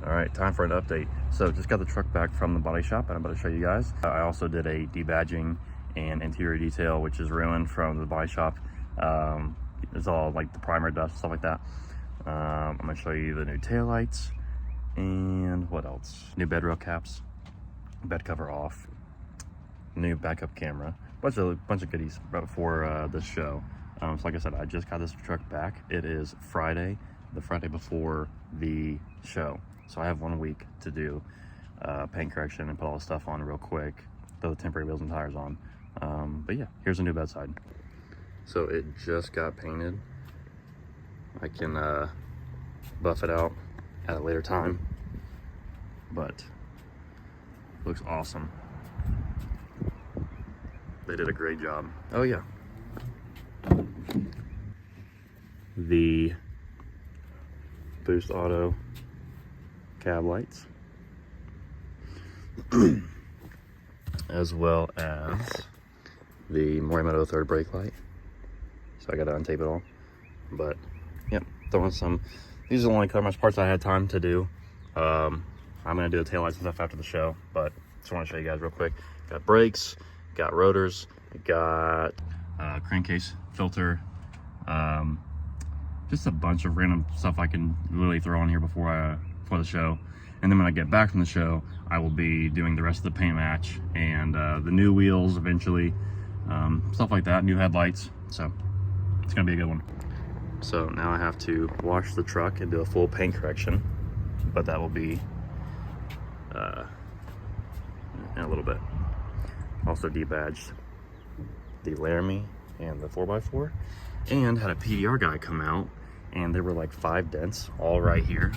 All right, time for an update. So just got the truck back from the body shop and I'm about to show you guys. I also did a debadging and interior detail, which is ruined from the body shop. It's all like the primer dust, stuff like that. I'm gonna show you the new taillights and what else? New bed rail caps, bed cover off, new backup camera, bunch of goodies for this show. So like I said, I just got this truck back. It is Friday, the Friday before the show. So I have 1 week to do paint correction and put all the stuff on real quick, throw the temporary wheels and tires on. But yeah, here's a new bedside. So it just got painted. I can buff it out at a later time, but looks awesome. They did a great job. Oh yeah. The Boost Auto cab lights, as well as the Morimoto third brake light. So I gotta untape it all. But yep, throwing some, these are the only much parts I had time to do. I'm gonna do the taillights and stuff after the show, but just want to show you guys real quick. Got brakes, got rotors, got crankcase filter, just a bunch of random stuff I can really throw on here before the show. And then when I get back from the show, I will be doing the rest of the paint match and the new wheels eventually, stuff like that, new headlights. So it's gonna be a good one. So now I have to wash the truck and do a full paint correction, but that will be in a little bit. Also debadged the Laramie and the 4x4, and had a PDR guy come out, and there were like 5 dents all right here,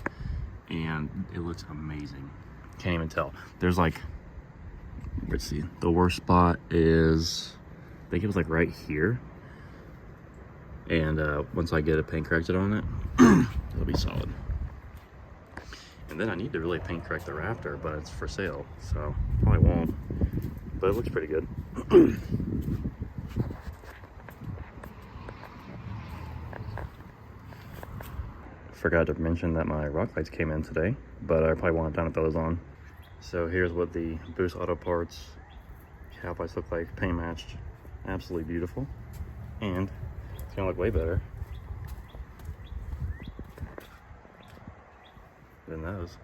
and it looks amazing. Can't even tell. There's like, let's see, the worst spot is, I think it was like right here, and once I get it paint corrected on it, it'll be solid. And then I need to really paint correct the rafter, but it's for sale, so probably won't, but it looks pretty good. Forgot to mention that my rock lights came in today, but I probably won't have time to throw those on. So here's what the Boost Auto Parts cap lights look like, paint matched. Absolutely beautiful. And it's gonna look way better than those.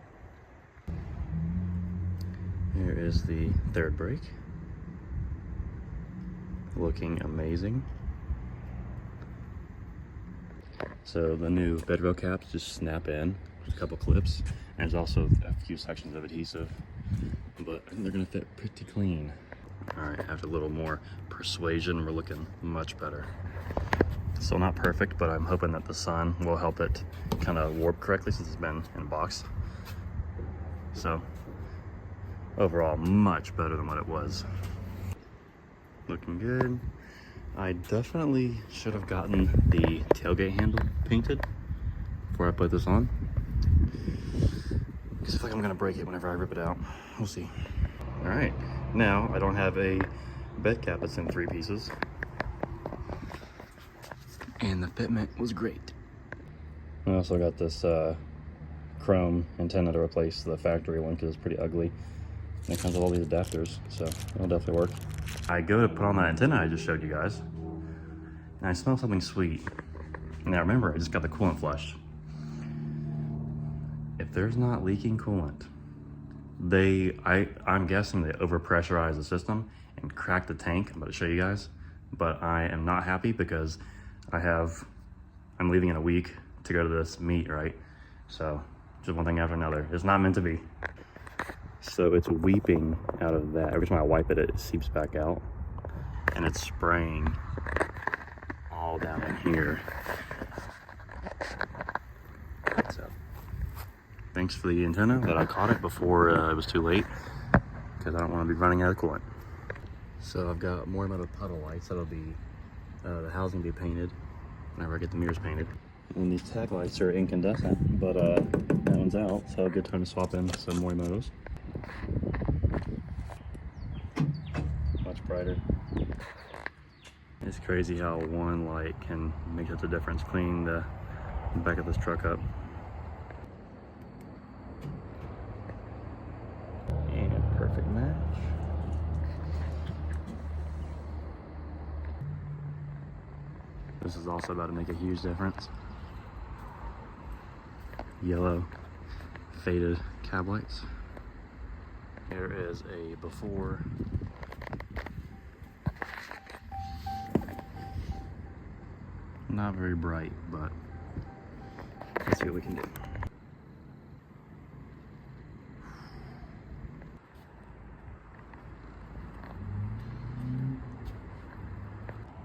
Here is the third brake. Looking amazing. So the new bed rail caps just snap in with a couple clips, and there's also a few sections of adhesive, but they're gonna fit pretty clean. All right, after a little more persuasion, we're looking much better. Still not perfect, but I'm hoping that the sun will help it kind of warp correctly since it's been in a box. So overall, much better than what it was. Looking good. I definitely should have gotten the tailgate handle painted before I put this on, because I feel like I'm gonna break it whenever I rip it out. We'll see. All right, now I don't have a bed cap that's in 3 pieces, and the fitment was great. I also got this chrome antenna to replace the factory one because it's pretty ugly. And it comes with all these adapters, so it'll definitely work. I go to put on that antenna I just showed you guys, and I smell something sweet. Now remember, I just got the coolant flushed. If there's not leaking coolant, I'm guessing they overpressurize the system and crack the tank. I'm about to show you guys, but I am not happy because I'm leaving in a week to go to this meet, right? So just one thing after another. It's not meant to be. So it's weeping out of that. Every time I wipe it, it seeps back out, and it's spraying all down in here. So thanks for the antenna that I caught it before it was too late, because I don't want to be running out of coolant. So I've got more Morimoto puddle lights. That'll be, the housing will be painted whenever I get the mirrors painted. And these tag lights are incandescent, but that one's out, so a good time to swap in some Morimotos. Much brighter. It's crazy how one light can make such a difference cleaning the back of this truck up. Perfect match. This is also about to make a huge difference. Yellow faded cab lights. Here is a before. Not very bright, but let's see what we can do.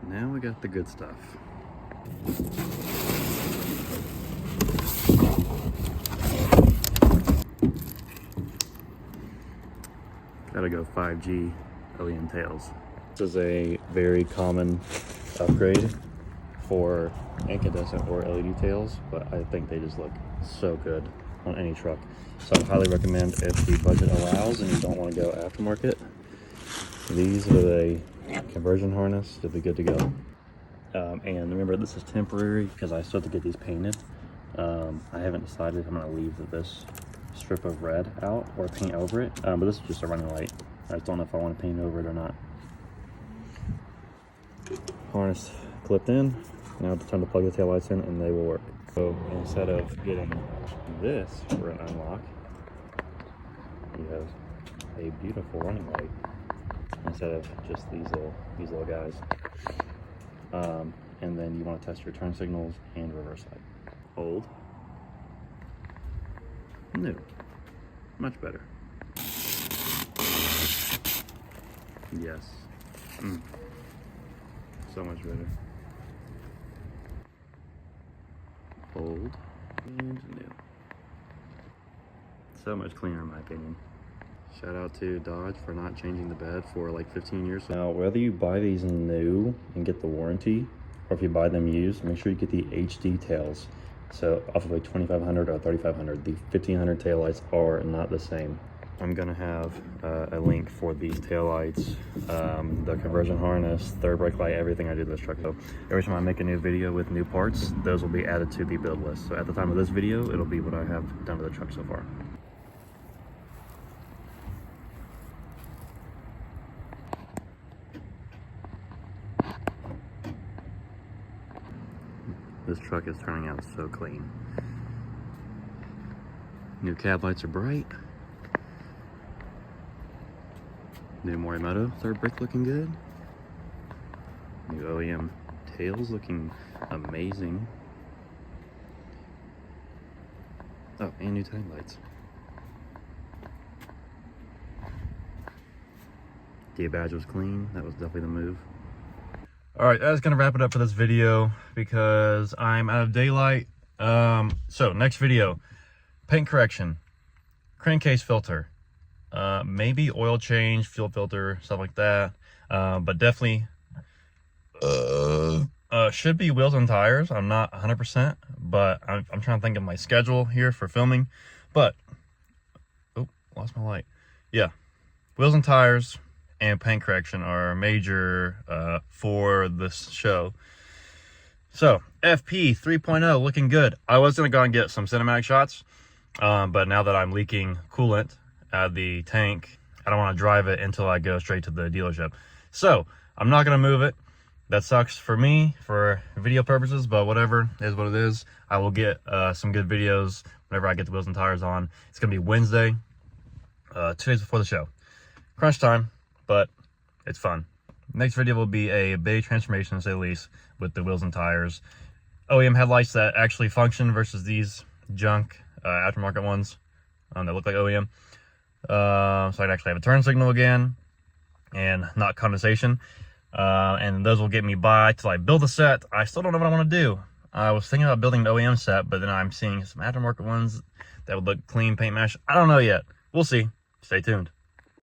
Now we got the good stuff. Gotta go 5G OEM tails. This is a very common upgrade for incandescent or LED tails, but I think they just look so good on any truck. So I highly recommend, if the budget allows and you don't want to go aftermarket, these are the conversion harness to be good to go. And remember, this is temporary because I still have to get these painted. I haven't decided if I'm going to leave this strip of red out or paint over it, but this is just a running light. I just don't know if I want to paint over it or not. Harness clipped in. Now it's time to plug the taillights in and they will work. So instead of getting this for an unlock, you have a beautiful running light instead of just these little guys. And then you want to test your turn signals and reverse light. Old. New. Much better. Yes. So much better. Old and new. So much cleaner in my opinion. Shout out to Dodge for not changing the bed for like 15 years. Now, whether you buy these new and get the warranty, or if you buy them used, make sure you get the HD tails. So off of a 2500 or 3500, the 1500 taillights are not the same. I'm gonna have a link for these taillights, the conversion harness, third brake light, everything I do to this truck. So every time I make a new video with new parts, those will be added to the build list. So at the time of this video, it'll be what I have done to the truck so far. This truck is turning out so clean. New cab lights are bright. New Morimoto third brake looking good. New OEM tails looking amazing. Oh, and new tail lights. Debadge was clean. That was definitely the move. All right, that's gonna wrap it up for this video because I'm out of daylight. So next video, paint correction, crankcase filter, maybe oil change, fuel filter, stuff like that. But definitely should be wheels and tires. I'm not 100%, but I'm trying to think of my schedule here for filming. But oh, lost my light. Yeah, wheels and tires and paint correction are major for this show. So FP 3.0 looking good. I was gonna go and get some cinematic shots, but now that I'm leaking coolant out of the tank, I don't want to drive it until I go straight to the dealership. So I'm not gonna move it. That sucks for me for video purposes, but whatever, is what it is. I will get some good videos whenever I get the wheels and tires on. It's gonna be Wednesday, 2 days before the show. Crunch time, but it's fun. Next video will be a big transformation, to say the least, with the wheels and tires. OEM headlights that actually function versus these junk aftermarket ones that look like OEM. So I'd actually have a turn signal again and not condensation. And those will get me by till I build the set. I still don't know what I want to do. I was thinking about building an OEM set, but then I'm seeing some aftermarket ones that would look clean, paint mesh. I don't know yet. We'll see. Stay tuned.